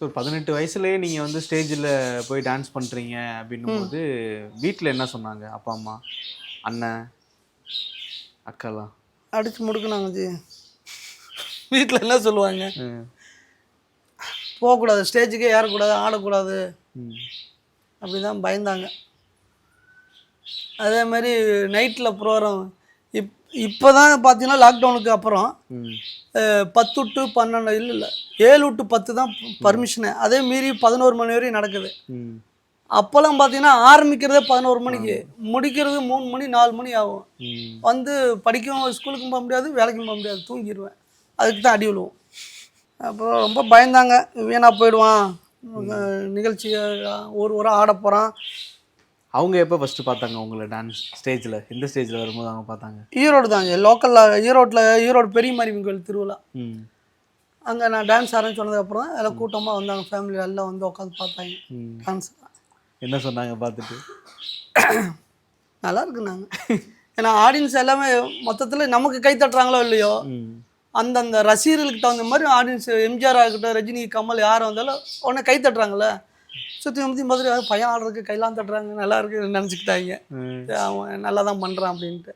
So 18 வயசுலேயே நீங்கள் வந்து ஸ்டேஜில் போய் டான்ஸ் பண்ணுறீங்க அப்படின்னும்போது வீட்டில் என்ன சொன்னாங்க அப்பா அம்மா அண்ணன் அக்காலாம்? அடித்து முடுக்குனாங்க ஜி. வீட்டில் என்ன சொல்லுவாங்க, போகக்கூடாது, ஸ்டேஜுக்கே ஏறக்கூடாது, ஆடக்கூடாது, அப்படி தான் பயந்தாங்க. அதே மாதிரி நைட்டில் ப்ரோக்ராம் இப்போ தான் பார்த்தீங்கன்னா லாக்டவுனுக்கு அப்புறம் 10 to 12 இல்லை 7 to 10 தான் பர்மிஷனு. அதே மீறி 11 மணி வரையும் நடக்குது. அப்போல்லாம் பார்த்தீங்கன்னா ஆரம்பிக்கிறதே 11 மணிக்கு, முடிக்கிறது 3 மணி 4 மணி ஆகும். வந்து படிக்கவும் ஸ்கூலுக்கும் போக முடியாது, வேலைக்கும் போக முடியாது, தூங்கிடுவேன். அதுக்கு தான் அடி விழுவோம். அப்புறம் ரொம்ப பயந்தாங்க, வீணாக போயிடுவான், நிகழ்ச்சி ஒரு வாரம் ஆட போகிறான். அவங்க எப்போ ஃபஸ்ட்டு பார்த்தாங்க உங்களை டான்ஸ் ஸ்டேஜில்? எந்த ஸ்டேஜில் வரும்போது அவங்க பார்த்தாங்க? ஈரோடு தாங்க, லோக்கலில் ஈரோடு பெரிய மாரியம்மன் கோயில் திருவிழா. அங்கே நான் டான்ஸ் ஆரம்பிச்சு சொன்னதுக்கப்புறம் தான் எல்லாம் கூட்டமாக வந்தாங்க, ஃபேமிலி எல்லாம் வந்து உட்காந்து பார்த்தாங்க டான்ஸ். என்ன சொன்னாங்க பார்த்துட்டு? நல்லா இருக்குனாங்க. ஏன்னா ஆடியன்ஸ் எல்லாமே மொத்தத்தில் நமக்கு கை தட்டுறாங்களோ இல்லையோ, அந்தந்த ரசிகர்களுக்கு தகுந்த மாதிரி ஆடியன்ஸ், எம்ஜிஆர் ஆகட்டும், ரஜினி, கமல் யார் வந்தாலும் உடனே கை தட்டுறாங்களே. சுற்றி முற்றி மாதிரி பையன் ஆடுறதுக்கு கையெல்லாம் தட்டுறாங்க, நல்லா இருக்குன்னு நினச்சிக்கிட்டாங்க, அவன் நல்லா தான் பண்ணுறான் அப்படின்ட்டு.